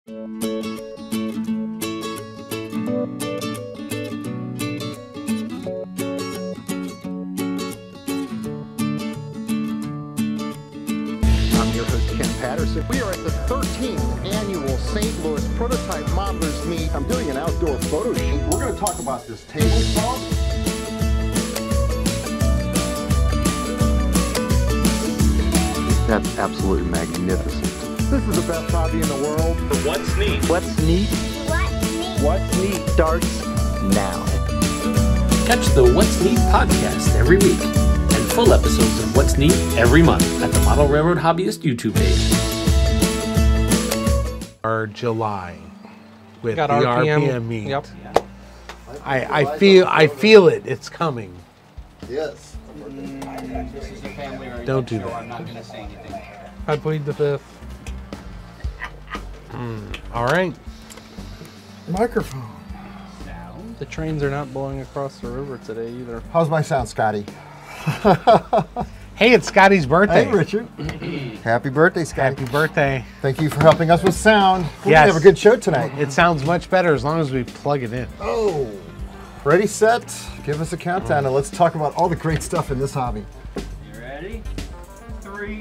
Patterson. We are at the 13th annual St. Louis Prototype Modelers Meet. I'm doing an outdoor photo shoot. We're going to talk about this table saw. That's absolutely magnificent. This is the best hobby in the world. For What's Neat. What's neat? What's neat? What's neat starts now. Catch the What's Neat podcast every week. Full episodes of What's Neat every month at the Model Railroad Hobbyist YouTube page. Our July with Got the RPM meet. Yep. I feel it. It's coming. Yes. This is a family oriented Don't do show. that. I'm not going to say anything. I plead the fifth. All right. Microphone. The trains are not blowing across the river today either. How's my sound, Scotty? Hey, it's Scotty's birthday. Hey, Richard. Happy birthday, Scotty. Happy birthday. Thank you for helping us with sound. We're Yes. going to have a good show tonight. It sounds much better as long as we plug it in. Oh. Ready, set, give us a countdown, and let's talk about all the great stuff in this hobby. You ready? 3,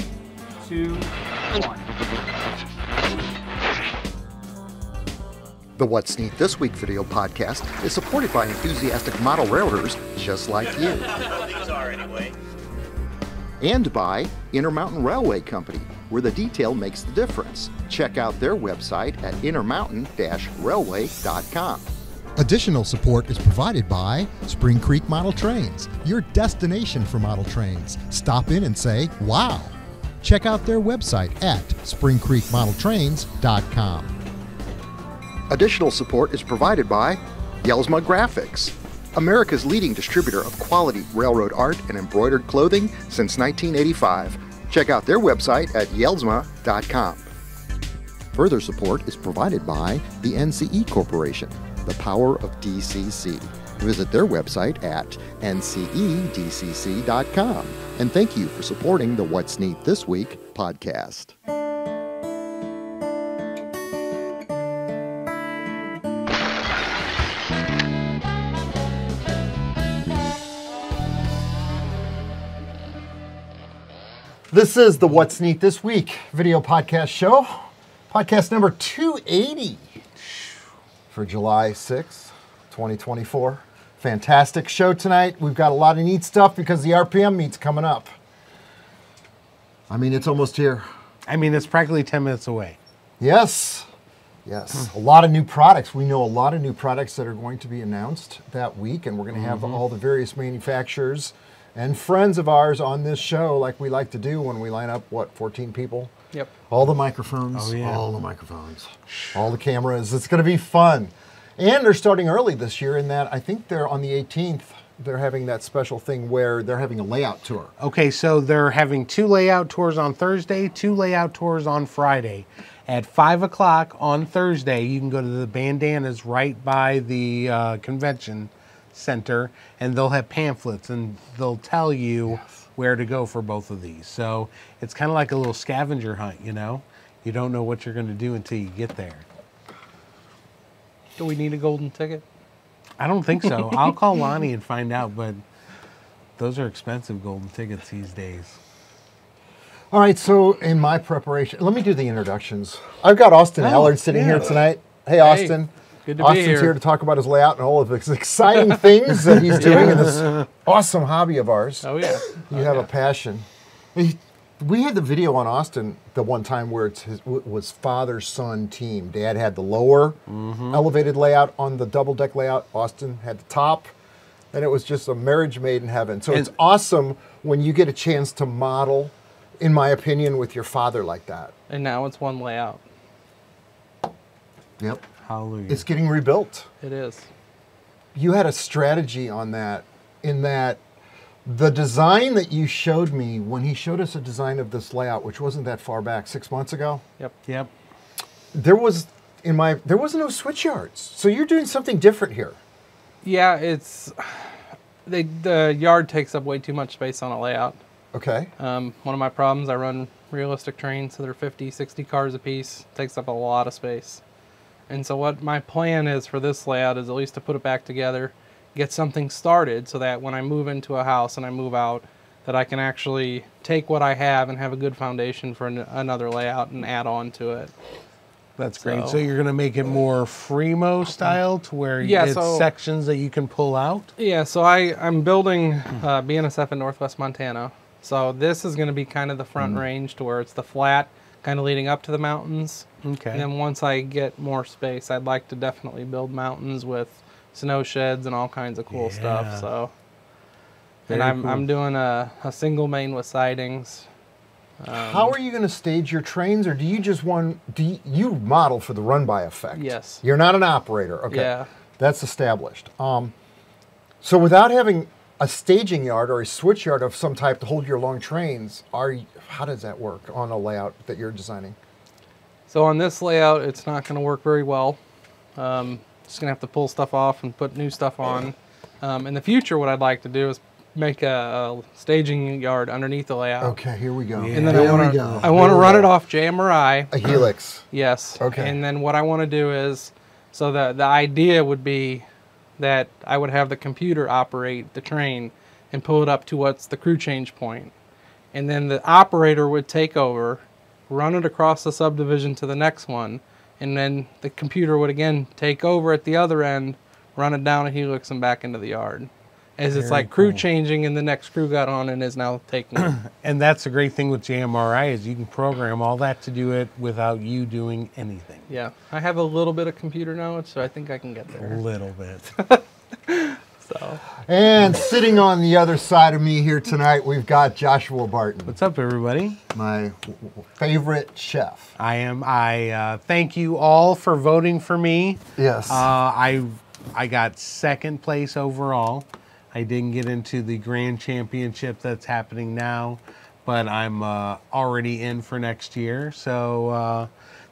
2, 1. The What's Neat This Week video podcast is supported by enthusiastic model railroaders just like you. These are anyway. And by Intermountain Railway Company, where the detail makes the difference. Check out their website at intermountain-railway.com. Additional support is provided by Spring Creek Model Trains, your destination for model trains. Stop in and say, wow. Check out their website at springcreekmodeltrains.com. Additional support is provided by Dennys Graphics, America's leading distributor of quality railroad art and embroidered clothing since 1985. Check out their website at yelsma.com. Further support is provided by the NCE Corporation, the power of DCC. Visit their website at ncedcc.com. And thank you for supporting the What's Neat This Week podcast. This is the What's Neat This Week video podcast show. Podcast number 280 for July 6th, 2024. Fantastic show tonight. We've got a lot of neat stuff because the RPM meet's coming up. I mean, it's almost here. I mean, it's practically 10 minutes away. Yes. Yes. A lot of new products. We know a lot of new products that are going to be announced that week, and we're going to have all the various manufacturers and friends of ours on this show, like we like to do when we line up, 14 people? Yep. All the microphones. Oh, yeah. All the microphones. All the cameras. It's going to be fun. And they're starting early this year in that I think they're on the 18th. They're having that special thing where they're having a layout tour. Okay, so they're having 2 layout tours on Thursday, 2 layout tours on Friday. At 5 o'clock on Thursday, you can go to the Bandanas right by the convention center, and they'll have pamphlets, and they'll tell you where to go for both of these. So it's kind of like a little scavenger hunt, you know? You don't know what you're going to do until you get there. Do we need a golden ticket? I don't think so. I'll call Lonnie and find out, but those are expensive golden tickets these days. All right, so in my preparation, let me do the introductions. I've got Austin Allard sitting here tonight. Hey, Austin. Good to Austin's be here to talk about his layout and all of his exciting things that he's doing in this awesome hobby of ours. Oh, yeah. You have a passion. We had the video on Austin the one time where it was father-son team. Dad had the lower elevated layout on the double-deck layout. Austin had the top. And it was just a marriage made in heaven. So it's awesome when you get a chance to model, in my opinion, with your father like that. And now it's one layout. Yep. Hallelujah. It's getting rebuilt. It is. You had a strategy on that, in that the design that you showed me when he showed us a design of this layout, which wasn't that far back, 6 months ago. Yep. There was no switch yards. So you're doing something different here. Yeah, the yard takes up way too much space on a layout. Okay. One of my problems, I run realistic trains, so they're 50, 60 cars a piece. Takes up a lot of space. And so what my plan is for this layout is at least to put it back together, get something started so that when I move into a house and I move out, that I can actually take what I have and have a good foundation for another layout and add on to it. That's great. So you're going to make it more Fremo style to where Yeah, it's so- sections that you can pull out? Yeah, so I'm building BNSF in Northwest Montana. So this is going to be kind of the front range to where it's the flat, kind of leading up to the mountains. Okay. And then once I get more space, I'd like to definitely build mountains with snow sheds and all kinds of cool Yeah. stuff. So, Very and cool. I'm doing a single main with sidings. How are you going to stage your trains, or do you just you model for the run-by effect? Yes. You're not an operator. Okay. Yeah. That's established. So without having a staging yard or a switch yard of some type to hold your long trains, how does that work on a layout that you're designing? So on this layout, it's not going to work very well. Just going to have to pull stuff off and put new stuff on. In the future, what I'd like to do is make a staging yard underneath the layout. Okay, here we go. And then Here I we want go. to Here we run go. it off JMRI. A helix. Yes. Okay. And then what I want to do is, so the idea would be that I would have the computer operate the train and pull it up to what's the crew change point. And then the operator would take over, run it across the subdivision to the next one, and then the computer would again take over at the other end, run it down a helix and back into the yard. As it's Very like crew cool. changing and the next crew got on and is now taking it. And that's the great thing with JMRI is you can program all that to do it without you doing anything. Yeah. I have a little bit of computer knowledge, so I think I can get A there. little bit. So And sitting on the other side of me here tonight, we've got Joshua Barton, What's up, everybody? my favorite chef. I thank you all for voting for me. Yes. I got second place overall. I didn't get into the grand championship that's happening now, but I'm already in for next year. So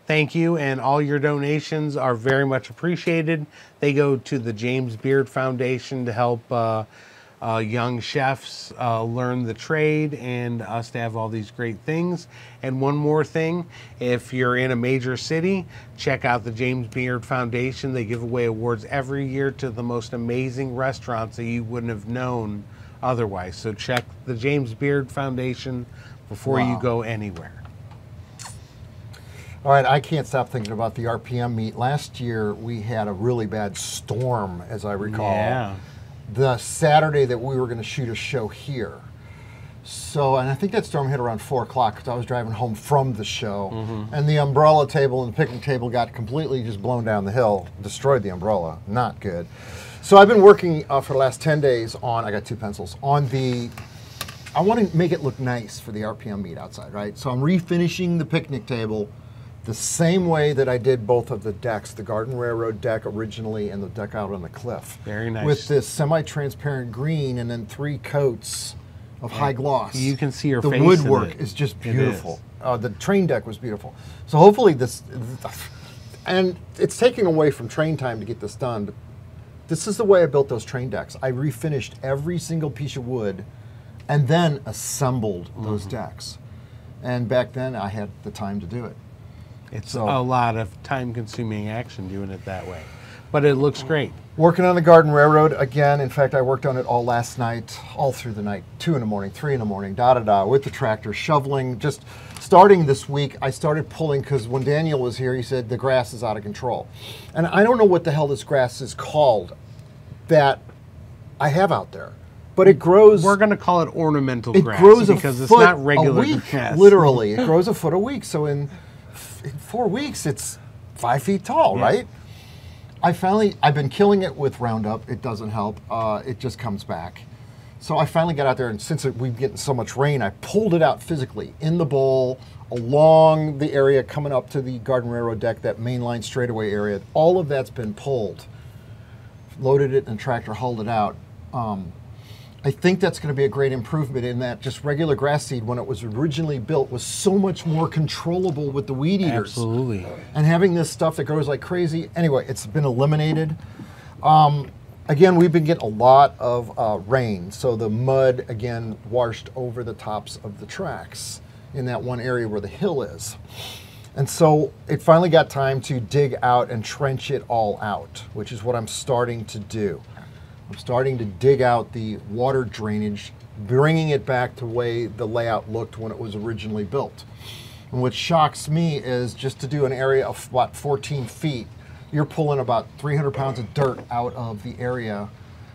thank you, and all your donations are very much appreciated. They go to the James Beard Foundation to help young chefs learn the trade and us to have all these great things. And one more thing, if you're in a major city, check out the James Beard Foundation. They give away awards every year to the most amazing restaurants that you wouldn't have known otherwise. So check the James Beard Foundation before you Wow. go anywhere. All right, I can't stop thinking about the RPM meet. Last year, we had a really bad storm, as I recall. Yeah. The Saturday that we were going to shoot a show here. So, and I think that storm hit around 4 o'clock because I was driving home from the show. And the umbrella table and the picnic table got completely just blown down the hill, destroyed the umbrella. Not good. So I've been working for the last 10 days on, I got 2 pencils, on I want to make it look nice for the RPM meet outside, right? So I'm refinishing the picnic table the same way that I did both of the decks, the Garden Railroad deck originally and the deck out on the cliff. Very nice. With this semi-transparent green and then 3 coats of high gloss. You can see her the face in woodwork it. is just It beautiful. The train deck was beautiful. So hopefully this, and it's taking away from train time to get this done, but this is the way I built those train decks. I refinished every single piece of wood and then assembled those decks. And back then I had the time to do it. It's So- a lot of time-consuming action doing it that way. But it looks great. Working on the Garden Railroad again. In fact, I worked on it all last night, all through the night, 2 in the morning, 3 in the morning, with the tractor, shoveling. Just starting this week, I started pulling because when Daniel was here, he said the grass is out of control. And I don't know what the hell this grass is called that I have out there, but it grows. We're going to call it ornamental It grass grows because a it's foot not regular a week, grass. literally. It grows a foot a week. So in 4 weeks, it's 5 feet tall, Yeah. right? I've been killing it with Roundup. It doesn't help. It just comes back. So I finally got out there, and since we've been getting so much rain, I pulled it out physically in the bowl, along the area coming up to the Garden Railroad deck, that mainline straightaway area. All of that's been pulled. Loaded it in a tractor, hauled it out. I think that's going to be a great improvement in that just regular grass seed, when it was originally built, was so much more controllable with the weed eaters. Absolutely. And having this stuff that grows like crazy, anyway, it's been eliminated. Again, we've been getting a lot of rain, so the mud, again, washed over the tops of the tracks in that one area where the hill is. And so it finally got time to dig out and trench it all out, which is what I'm starting to do. I'm starting to dig out the water drainage, bringing it back to the way the layout looked when it was originally built. And what shocks me is just to do an area of about 14 feet, you're pulling about 300 pounds of dirt out of the area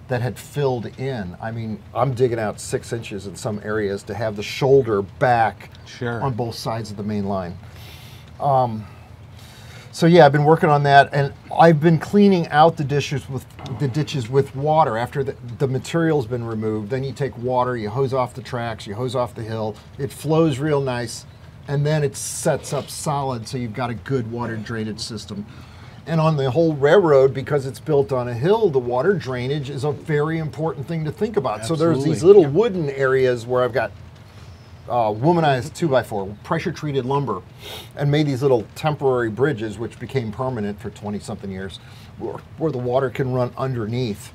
that had filled in. I mean, I'm digging out 6 inches in some areas to have the shoulder back on both sides of the main line. So yeah, I've been working on that, and I've been cleaning out the ditches with water after the material's been removed. Then you take water, you hose off the tracks, you hose off the hill. It flows real nice, and then it sets up solid, so you've got a good water drainage system. And on the whole railroad, because it's built on a hill, the water drainage is a very important thing to think about. Absolutely. So there's these little wooden areas where I've got womanized 2x4, pressure-treated lumber, and made these little temporary bridges, which became permanent for 20-something years, where the water can run underneath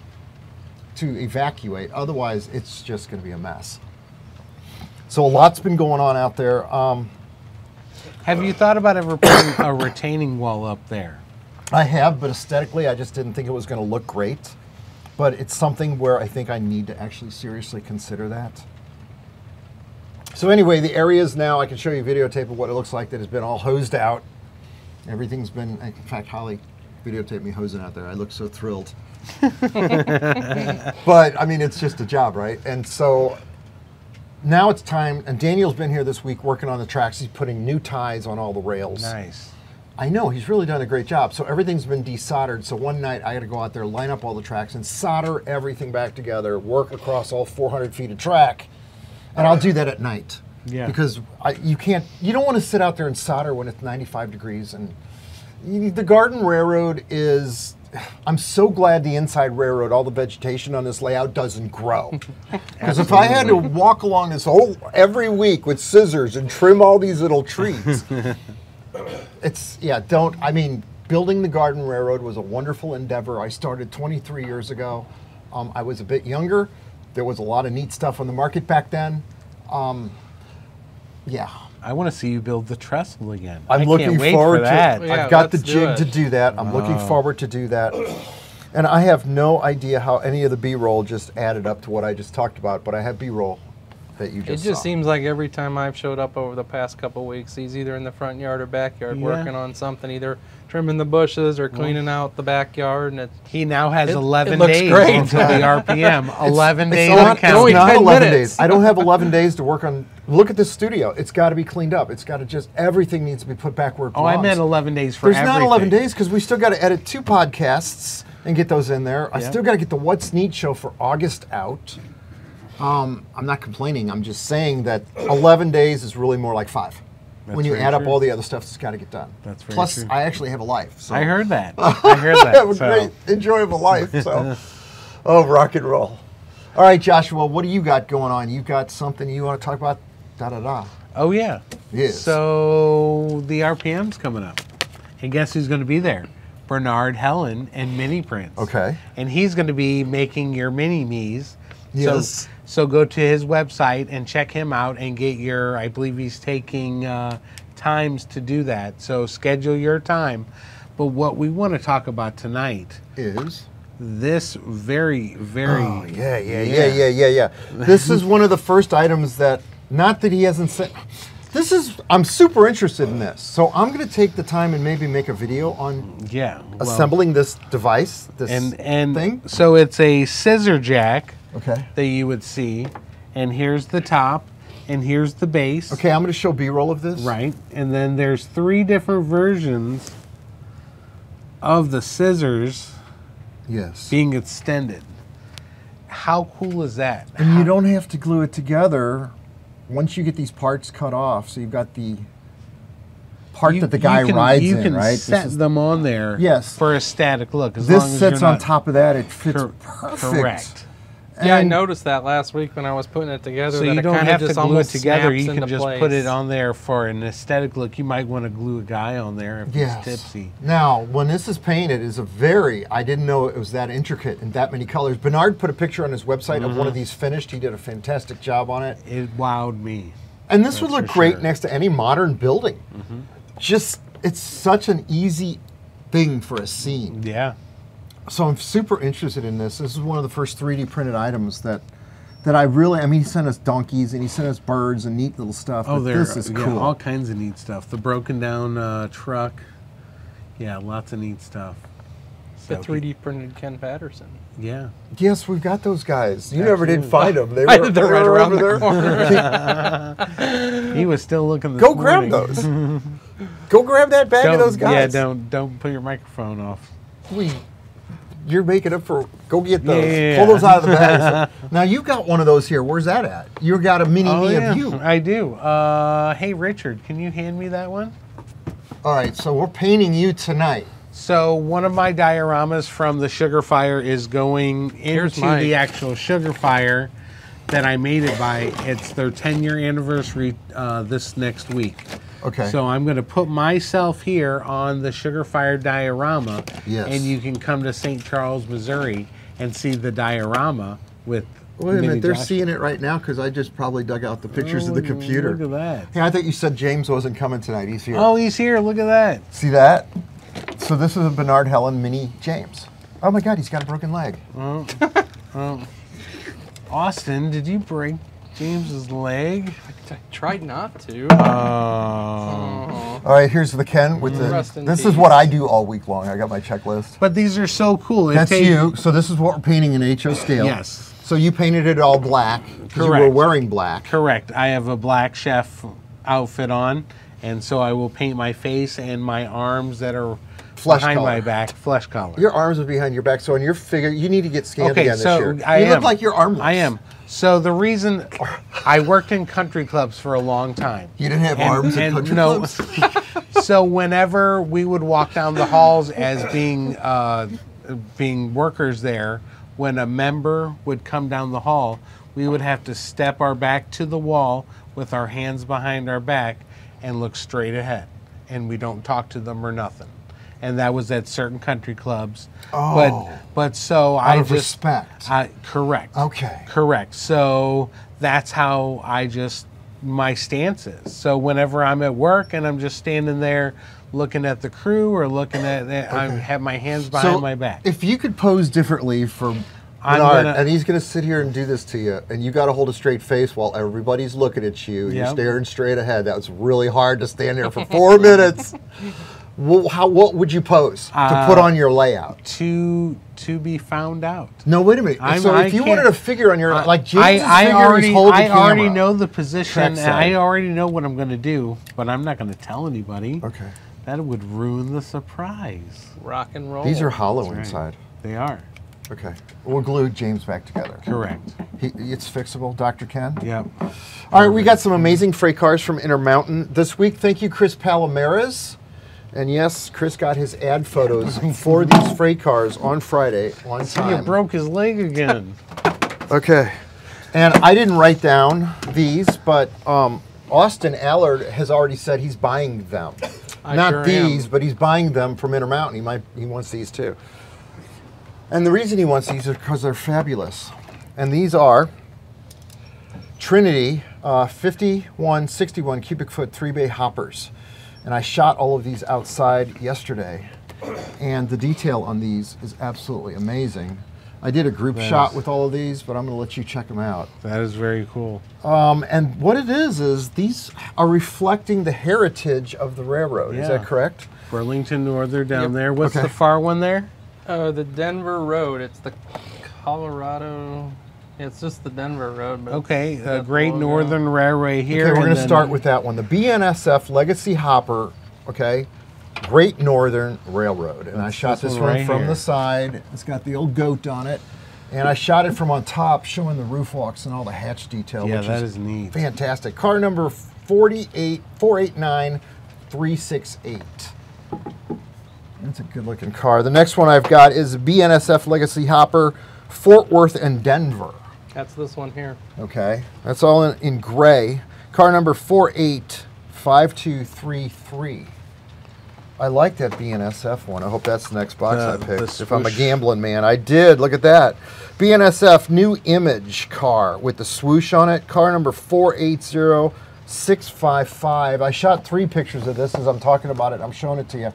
to evacuate. Otherwise, it's just going to be a mess. So a lot's been going on out there. Have you thought about ever putting a retaining wall up there? I have, but aesthetically, I just didn't think it was going to look great. But it's something where I think I need to actually seriously consider that. So anyway, the areas now, I can show you a videotape of what it looks like that has been all hosed out. Everything's been, in fact, Holly videotaped me hosing out there. I look so thrilled. But, I mean, it's just a job, right? And so now it's time, and Daniel's been here this week working on the tracks. He's putting new ties on all the rails. Nice. I know, he's really done a great job. So everything's been desoldered. So one night I got to go out there, line up all the tracks, and solder everything back together, work across all 400 feet of track. And I'll do that at night. Yeah. Because you don't want to sit out there and solder when it's 95 degrees. And the Garden Railroad is, I'm so glad the inside railroad, all the vegetation on this layout doesn't grow. Because if I had to walk along this every week with scissors and trim all these little trees, building the Garden Railroad was a wonderful endeavor. I started 23 years ago. I was a bit younger. There was a lot of neat stuff on the market back then. Yeah. I want to see you build the trestle again. I'm looking forward to that. Yeah, I've got the let's do jig it. to do that. I'm looking forward to do that. And I have no idea how any of the B-roll just added up to what I just talked about, but I have B-roll that you just It just saw. seems like every time I've showed up over the past couple weeks, he's either in the front yard or backyard working on something, either trimming the bushes or cleaning out the backyard. And He now has It 11 looks days great. until the RPM. 11 days It's to not, count. it's not 10 11 minutes. days. I don't have 11 days to work on. Look at this studio. It's got to be cleaned up. It's got to just, everything needs to be put back where it Oh, belongs. I meant 11 days for There's everything. not 11 days because we still got to edit 2 podcasts and get those in there. I Yeah. still got to get the What's Neat show for August out. I'm not complaining. I'm just saying that 11 days is really more like 5. That's when you very add up true. all the other stuff that's got to get done. That's very Plus, true. I actually have a life. So. I heard that. I heard I have a that. great, enjoyable life. So, oh, rock and roll. All right, Joshua, what do you got going on? You got something you want to talk about? Da-da-da. Oh, yeah. Yes. So the RPM's coming up. And guess who's going to be there? Bernard Helen and Mini Prints. Okay. And he's going to be making your mini-me's. Yes. So go to his website and check him out and get your, I believe he's taking times to do that. So schedule your time. But what we want to talk about tonight Is? this very, very... Oh, yeah. This is one of the first items that, not that he hasn't said, I'm super interested in this. So I'm going to take the time and maybe make a video on assembling this device, this thing. So it's a scissor jack Okay. that you would see. And here's the top, and here's the base. Okay, I'm going to show B-roll of this. Right. And then there's 3 different versions of the scissors Yes. being extended. How cool is that? And you don't have to glue it together once you get these parts cut off. So you've got the part that the guy rides you in, can right? set them on there Yes. for a static look. As long This as sits you're on not top of that. It fits perfect. correct. Yeah, I And- noticed that last week when I was putting it together. So that you it don't kinda have to just glue it almost together. snaps You can into just place. put it on there for an aesthetic look. You might want to glue a guy on there if Yes. he's tipsy. Now, when this is painted, is I didn't know it was that intricate and that many colors. Bernard put a picture on his website of one of these finished. He did a fantastic job on it. It wowed me. And this would look for great sure. next to any modern building. it's such an easy thing for a scene. Yeah. So I'm super interested in this. This is one of the first 3D printed items that I really, I mean, he sent us donkeys and he sent us birds and neat little stuff. Oh, but this is yeah, cool. all kinds of neat stuff. The broken down truck. Yeah, lots of neat stuff. The So 3D printed Ken Patterson. Yeah. Yes, we've got those guys. You never did find them. They They're were right around over the there. He was still looking this Go grab morning. those. Go grab that bag of those guys. Yeah, don't put your microphone off. You're making up for. Go get those. Yeah. Pull those out of the bag. Now you've got one of those here. Where's that at? You got a mini me of you. I do. Hey, Richard, can you hand me that one? All right, so we're painting you tonight. So one of my dioramas from the Sugar Fire is going into the actual Sugar Fire that I made it by. It's their 10-year anniversary this next week. Okay. So I'm going to put myself here on the Sugar Fire diorama. Yes. And you can come to St. Charles, Missouri and see the diorama with Wait a Mini minute, they're Josh. seeing it right now because I just probably dug out the pictures of the computer. Look at that. Hey, I thought you said James wasn't coming tonight. He's here. Oh, he's here. Look at that. See that? So this is a Bernard Helen mini James. Oh my God, he's got a broken leg. Austin, did you break James's leg? I tried not to. All right, here's the Ken with Rest the. in This is peace. what I do all week long. I got my checklist. But these are so cool. It That's takes- you. So this is what we're painting in HO scale. Yes. So you painted it all black because you were Correct. wearing black. Correct. I have a black chef outfit on, and so I will paint my face and my arms that are Flesh behind color. my back, flesh color. Your arms are behind your back, so on your figure, you need to get scanned Okay, again so this year. I you am. look like you're armless. I am. So the reason I worked in country clubs for a long time. You didn't have arms in country clubs? So whenever we would walk down the halls as being workers there, when a member would come down the hall, we would have to step our back to the wall with our hands behind our back and look straight ahead. And we don't talk to them or nothing. And that was at certain country clubs. Oh. But so Out I of just respect. correct. Okay. Correct. So that's how my stance is. So whenever I'm at work and I'm just standing there looking at the crew or looking at I have my hands behind my back. If you could pose differently for I'm Bernard, gonna- and he's going to sit here and do this to you, and you got to hold a straight face while everybody's looking at you, and you're Yep. staring straight ahead. That was really hard to stand there for 4 minutes. What would you pose to put on your layout? To be found out. No, wait a minute. So I if you can't- wanted a figure on your, like James' I figure, already he's holding the already camera. know the position and Trackside. I already know what I'm going to do, but I'm not going to tell anybody. Okay. That would ruin the surprise. Rock and roll. These are hollow That's right. inside. They are. Okay. We'll glue James back together. Correct. It's fixable, Dr. Ken? Yep. All right, we got some amazing freight cars from Intermountain this week. Thank you, Chris Palomares. And yes, Chris got his ad photos for these freight cars on Friday on You time. broke his leg again. Okay. And I didn't write down these, but Austin Allard has already said he's buying them. I Not sure these, am. but he's buying them from Intermountain. He wants these too. And the reason he wants these is because they're fabulous. And these are Trinity 5161 cubic foot 3-bay hoppers. And I shot all of these outside yesterday. And the detail on these is absolutely amazing. I did a group shot with all of these, but I'm going to let you check them out. That is very cool. And what it is these are reflecting the heritage of the railroad. Is Yeah. that correct? Burlington Northern down Yep. there. What's Okay. the far one there? The Denver Road. It's the Colorado. It's just the Denver Road. But Okay, it's got the Great logo. Northern Railway here. Okay, we're and going to then- start with that one. The BNSF Legacy Hopper, okay? Great Northern Railroad. And I That's shot this this one one right from here. the side. It's got the old goat on it. And I shot it from on top, showing the roof walks and all the hatch detail, Yeah, which that is neat. fantastic. Car number 489368. That's a good looking car. The next one I've got is BNSF Legacy Hopper, Fort Worth and Denver. That's this one here. Okay, that's all in gray. Car number 485233. I like that BNSF one. I hope that's the next box I The picked. If I'm a swoosh. gambling man, I did. Look at that. BNSF New Image car with the swoosh on it. Car number 480666. 655. I shot 3 pictures of this as I'm talking about it. I'm showing it to you.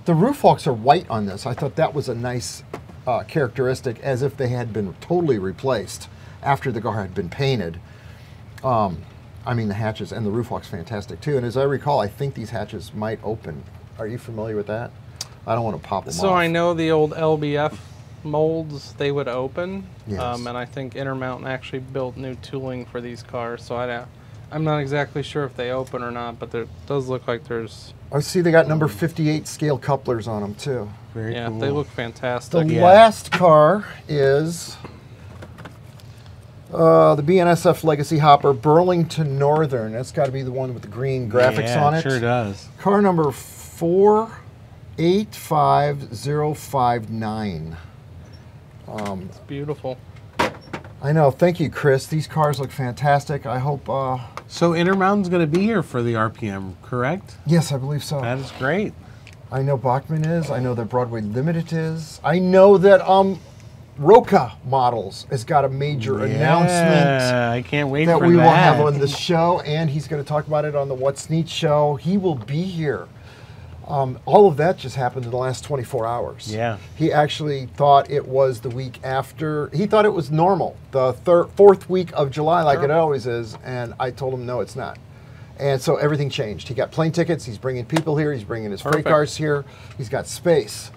The roof hawks are white on this. I thought that was a nice characteristic, as if they had been totally replaced after the car had been painted. I mean, the hatches and the roof hawk's fantastic too. And as I recall, I think these hatches might open. Are you familiar with that? I don't want to pop them off. So I know the old LBF molds, they would open. Yes. And I think Intermountain actually built new tooling for these cars. So I'm not exactly sure if they open or not, but there does look like there's... I see they got number 58 scale couplers on them too. Very Yeah, cool. they look fantastic. The last car is the BNSF Legacy Hopper Burlington Northern. That's got to be the one with the green graphics on it. Sure does. Car number 485059. It's beautiful. I know. Thank you, Chris. These cars look fantastic. I hope. So Intermountain's going to be here for the RPM, correct? Yes, I believe so. That is great. I know Bachman is. I know that Broadway Limited is. I know that Roca Models has got a major announcement. I can't wait that for we that. will have on the show, and he's going to talk about it on the What's Neat show. He will be here. All of that just happened in the last 24 hours. Yeah. He actually thought it was the week after. He thought it was normal, the fourth week of July, like it always is, and I told him, no, it's not. And so everything changed. He got plane tickets. He's bringing people here. He's bringing his freight cars here. He's got space.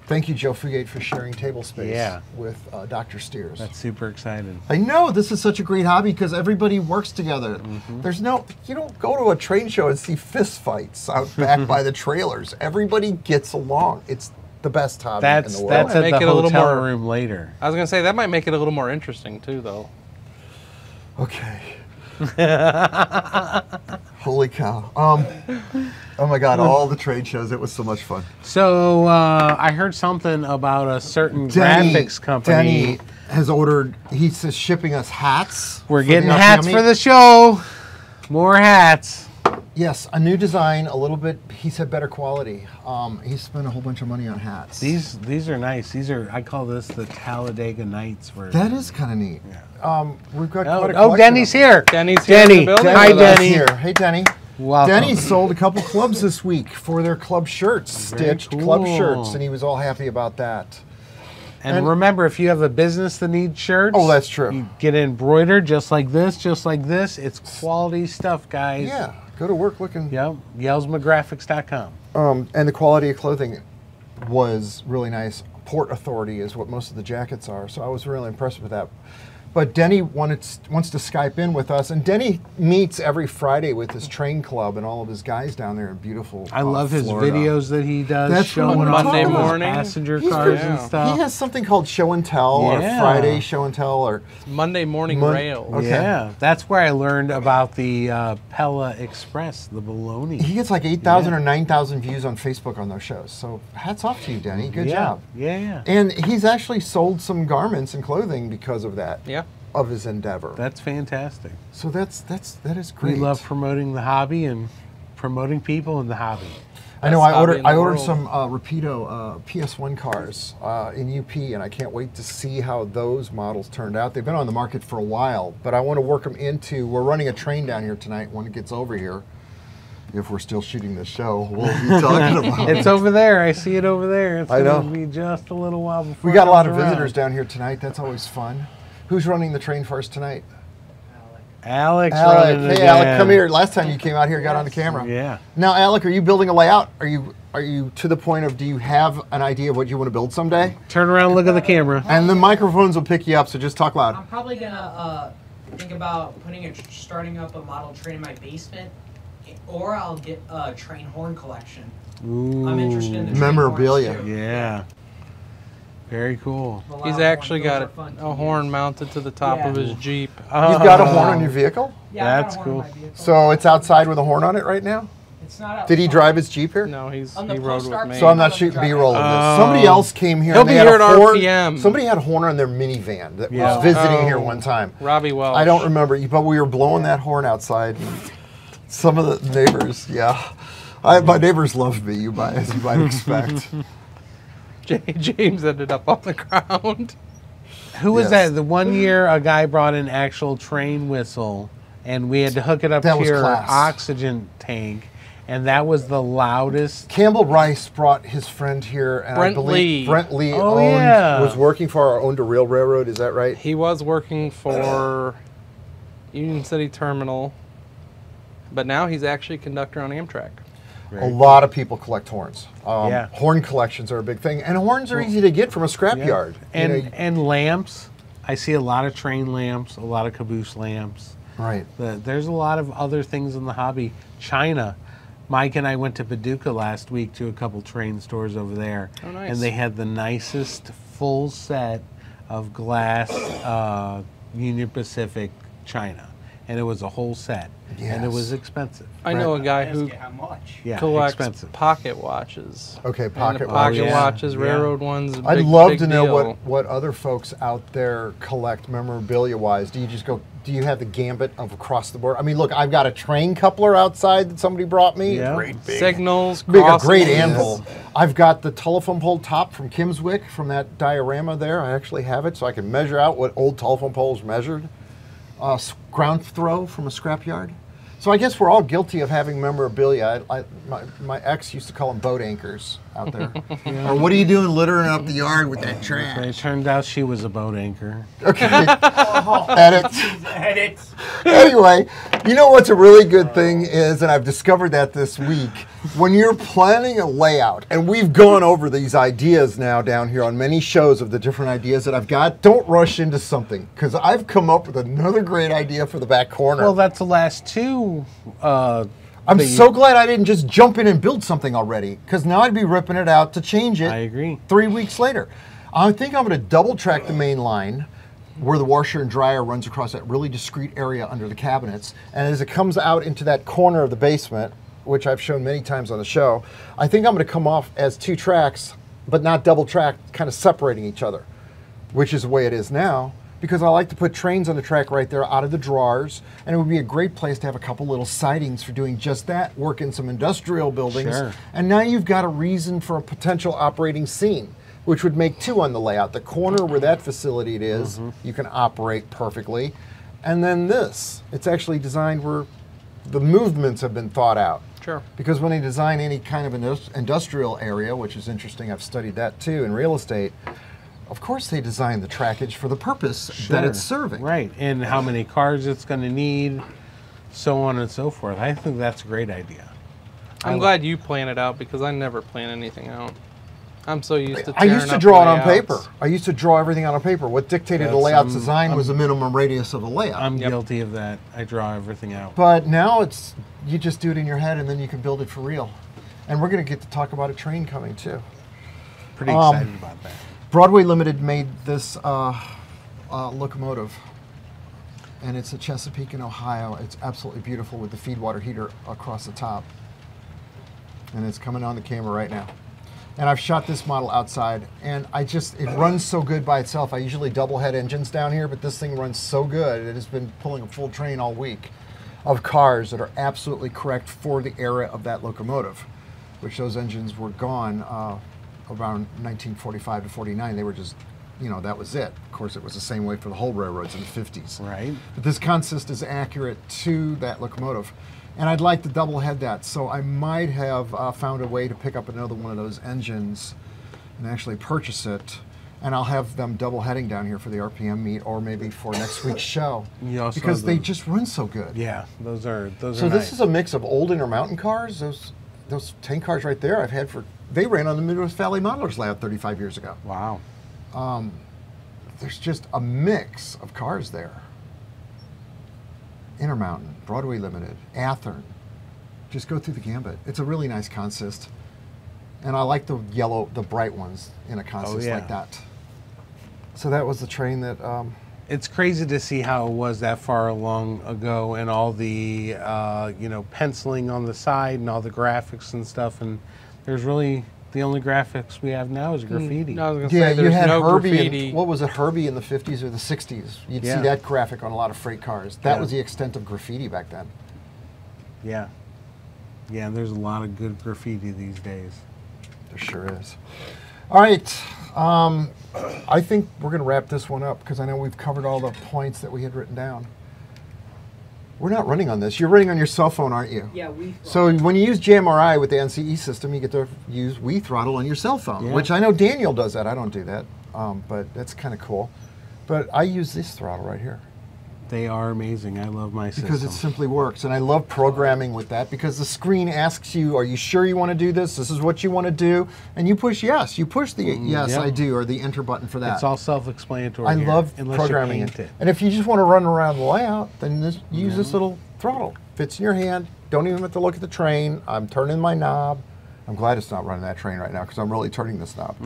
Thank you, Joe Fugate, for sharing table space with Dr. Steers. That's super exciting. I know this is such a great hobby because everybody works together. There's no, you don't go to a train show and see fist fights out back by the trailers. Everybody gets along. It's the best hobby in the world. That's at Make the it a little hotel more- room later. I was going to say, that might make it a little more interesting too, though. Okay. Holy cow. Oh my God, all the trade shows. It was so much fun. So I heard something about a certain graphics company. Denny has ordered, he's shipping us hats. We're for getting the hats upcoming- for the show. More hats. Yes, a new design, a little bit, he said better quality. He spent a whole bunch of money on hats. These are nice. These are, I call this the Talladega Nights version. That is kind of neat. We've got quite a Oh, collection Denny's of them. here. Denny's here in the building Hi, with us. Denny. Here. Hey, Denny. Welcome. Denny sold a couple clubs this week for their club shirts, stitched club cool. shirts, and he was all happy about that. And remember, if you have a business that needs shirts, Oh, that's true. you get it embroidered just like this, just like this. It's quality stuff, guys. Yeah, go to work looking. Yep. YellsmaGraphics.com. And the quality of clothing was really nice. Port Authority is what most of the jackets are, so I was really impressed with that. But Denny wants to Skype in with us, and Denny meets every Friday with his train club and all of his guys down there in beautiful I love his Florida. videos that he does That's showing what I'm off Monday his morning. passenger He's cars very- and stuff. He has something called Show and Tell, or Yeah. Friday Show and Tell, or Monday morning Mon- rail. Okay. Yeah, that's where I learned about the Pella Express, the bologna. he gets like 8,000 or 9,000 views on Facebook on those shows. So hats off to you, Denny. Good job. Yeah. And he's actually sold some garments and clothing because of that. Yeah. Of his endeavor. That's fantastic. So that is great. We love promoting the hobby and promoting people in the hobby. I know. Best I hobby in the ordered world. some Rapido PS1 cars in UP, and I can't wait to see how those models turned out. They've been on the market for a while, but I want to work them into. We're running a train down here tonight. When it gets over here, if we're still shooting this show, we'll be talking about it. It's over there. I see it over there. It's I know. going to be just a little while before We got a it lot of comes around. visitors down here tonight. That's always fun. Who's running the train for us tonight? Alex. Alec. running Hey, again. Alec, come here. Last time you came out here, got on the camera. Yeah. Now, Alec, are you building a layout? Are you to the point of, do you have an idea of what you want to build someday? Turn around and look at the camera. And the microphones will pick you up, so just talk loud. I'm probably gonna think about starting up a model train in my basement, or I'll get a train horn collection. I'm interested in the train Memorabilia. horns, too. Yeah. Very cool. A lot He's of actually horns, got those are fun to a horn use. mounted to the top of his Jeep. You've got a horn on your vehicle? Yeah, I've got That's a horn in cool. my vehicle. So it's outside with a horn on it right now? It's not Did he outside. drive his Jeep here? No, he On the rode post-arc with me. So I'm not shooting B-roll of Oh. this. Somebody else came here He'll and they be had here a at horn. RPM. Somebody had a horn on their minivan that Yeah. was visiting here Oh. one time. Robbie Welch. I don't remember, but we were blowing that horn outside. Some of the neighbors, yeah. My neighbors loved me, as you might expect. James ended up on the ground. Who was Yes. that? The one year a guy brought an actual train whistle and we had to hook it up That to was your class. oxygen tank, and that was the loudest. Campbell Rice brought his friend here, and I Brent believe Lee. Brent Lee Oh, yeah. was working for our owned a rail railroad. Is that right? He was working for Union City Terminal, but now he's actually a conductor on Amtrak. A lot of people collect horns. Yeah. Horn collections are a big thing, and horns are easy to get from a scrapyard. And lamps. I see a lot of train lamps, a lot of caboose lamps. Right. There's a lot of other things in the hobby. China. Mike and I went to Paducah last week to a couple train stores over there. Oh, nice. And they had the nicest full set of glass Union Pacific China. And it was a whole set. And it Yes. was expensive. I know a guy who How much? Yeah, collects expensive. pocket watches. Okay, And pocket the pocket watches. watches, Yeah. railroad ones. I'd big- love big to know deal. what other folks out there collect memorabilia-wise. Do you have the gambit of across the board? I mean, look, I've got a train coupler outside that somebody brought me. Yeah. Great big. Signals, Big, a great crossings. anvil. I've got the telephone pole top from Kimswick from that diorama there. I actually have it so I can measure out what old telephone poles measured. Ground throw from a scrapyard. So I guess we're all guilty of having memorabilia. My ex used to call them boat anchors out there. Or what are you doing littering up the yard with that trash? It turned out she was a boat anchor. Okay. Edit. Edit. Anyway, you know what's a really good thing is, and I've discovered that this week, when you're planning a layout, and we've gone over these ideas now down here on many shows of the different ideas that I've got, don't rush into something, because I've come up with another great idea for the back corner. Well, that's the last two. I'm so glad I didn't just jump in and build something already, because now I'd be ripping it out to change it I agree. 3 weeks later. I think I'm going to double track the main line where the washer and dryer runs across that really discreet area under the cabinets. And as it comes out into that corner of the basement, which I've shown many times on the show, I think I'm going to come off as 2 tracks, but not double tracked, kind of separating each other, which is the way it is now. Because I like to put trains on the track right there out of the drawers, and it would be a great place to have a couple little sidings for doing just that, work in some industrial buildings. Sure. And now you've got a reason for a potential operating scene, which would make 2 on the layout. The corner where that facility it is, you can operate perfectly. And then this, it's actually designed where the movements have been thought out. Sure. Because when they design any kind of industrial area, which is interesting, I've studied that too in real estate, of course they design the trackage for the purpose that it's serving. Right, and how many cars it's going to need, so on and so forth. I think that's a great idea. I'm glad you plan it out because I never plan anything out. I'm so used to I used to tearing up draw it on layouts. paper. I used to draw everything out on paper. What dictated the That's, layout's design was the minimum radius of the layout. I'm guilty of that. I draw everything out. But now it's, you just do it in your head and then you can build it for real. And we're going to get to talk about a train coming too. Pretty excited about that. Broadway Limited made this locomotive, and it's a Chesapeake in Ohio. It's absolutely beautiful with the feed water heater across the top. And it's coming on the camera right now. And I've shot this model outside, and it runs so good by itself. I usually double head engines down here, but this thing runs so good. It has been pulling a full train all week of cars that are absolutely correct for the era of that locomotive, which those engines were gone around 1945 to 49. They were just, that was it. Of course, it was the same way for the whole railroads in the 50s. Right. But this consist is accurate to that locomotive. And I'd like to double head that. So I might have found a way to pick up another one of those engines and actually purchase it. And I'll have them double heading down here for the RPM meet or maybe for next week's show. You also Because have they the- just run so good. Yeah, those are So nice. this is a mix of old Intermountain cars. Those tank cars right there I've had they ran on the Midwest Valley Modelers Lab 35 years ago. Wow. There's just a mix of cars there. Intermountain, Broadway Limited, Athearn. Just go through the gambit. It's a really nice consist. And I like the bright ones in a consist yeah. like that. So that was the train that... It's crazy to see how it was that far along ago, and all the penciling on the side and all the graphics and stuff. And there's really the only graphics we have now is graffiti. I was going to Yeah, say you there's had no Herbie. graffiti. What was it, Herbie in the 50s or the 60s? You'd Yeah. see that graphic on a lot of freight cars. That Yeah. was the extent of graffiti back then. Yeah. Yeah, there's a lot of good graffiti these days. There sure is. All right. I think we're going to wrap this one up because I know we've covered all the points that we had written down. We're not running on this. You're running on your cell phone, aren't you? Yeah, So when you use JMRI with the NCE system, you get to use Wii Throttle on your cell phone, which I know Daniel does that. I don't do that, but that's kind of cool. But I use this throttle right here. They are amazing. I love my system. Because it simply works. And I love programming with that because the screen asks you, are you sure you want to do this? This is what you want to do. And you push yes. You push the yes, I do, or the enter button for that. It's all self-explanatory. I love programming it. And if you just want to run around the layout, then use this little throttle. Fits in your hand. Don't even have to look at the train. I'm turning my knob. I'm glad it's not running that train right now because I'm really turning this knob.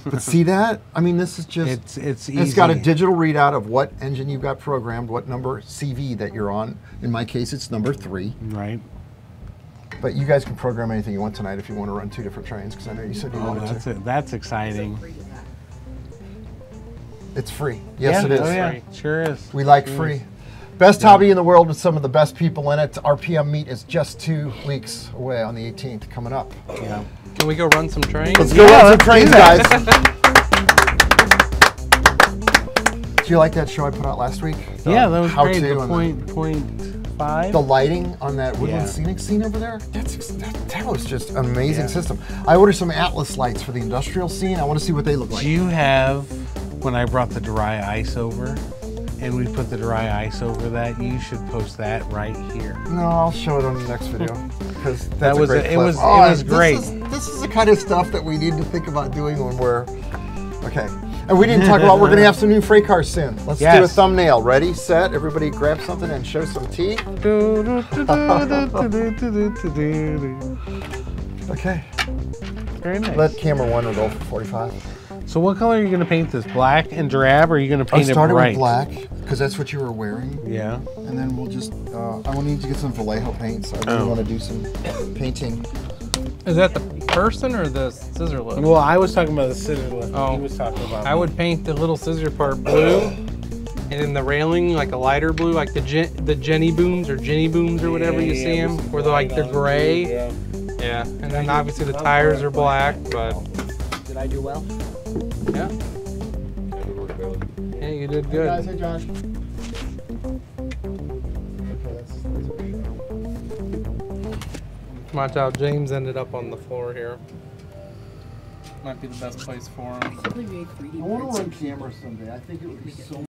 But see that? I mean, this is just... It's easy. It's got a digital readout of what engine you've got programmed, what number CV that you're on. In my case, it's number 3. Right. But you guys can program anything you want tonight if you want to run 2 different trains because I know you said you wanted to. That's exciting. It's free. Yes, it is. Oh, yeah. Sure is. We like free. Best hobby in the world with some of the best people in it. RPM meet is just 2 weeks away on the 18th, coming up. Yeah. Can we go run some trains? Let's go run some trains, guys. Do you like that show I put out last week? Yeah, that was great. The point 5. The lighting on that woodland scenic scene over there, that was just an amazing system. I ordered some Atlas lights for the industrial scene. I want to see what they look like. Do you have, when I brought the dry ice over, and we put the dry ice over that, you should post that right here. No, I'll show it on the next video because that was a great clip. It was great. This is the kind of stuff that we need to think about doing when we're okay. And we didn't talk about we're going to have some new freight cars soon. Let's do a thumbnail. Ready, set. Everybody, grab something and show some tea. Okay. Very nice. Let camera 1 go for 45. So what color are you going to paint this? Black and drab, or are you going to paint it bright? I started with black, because that's what you were wearing. Yeah. And then we'll just, I will need to get some Vallejo paints. I really want to do some painting. Is that the person or the scissor lift? Well, I was talking about the scissor lift. Oh. He was talking about I would paint the little scissor part blue, and then the railing like a lighter blue, like the Jenny booms or Ginny booms or whatever you see them, where they're like they're gray. Yeah. And then obviously the tires are black, but. Did I do well? Yeah. Yeah, you did good. Hey guys, hey Josh. Watch out, James ended up on the floor here. Might be the best place for him. I want to run cameras someday. I think it would be so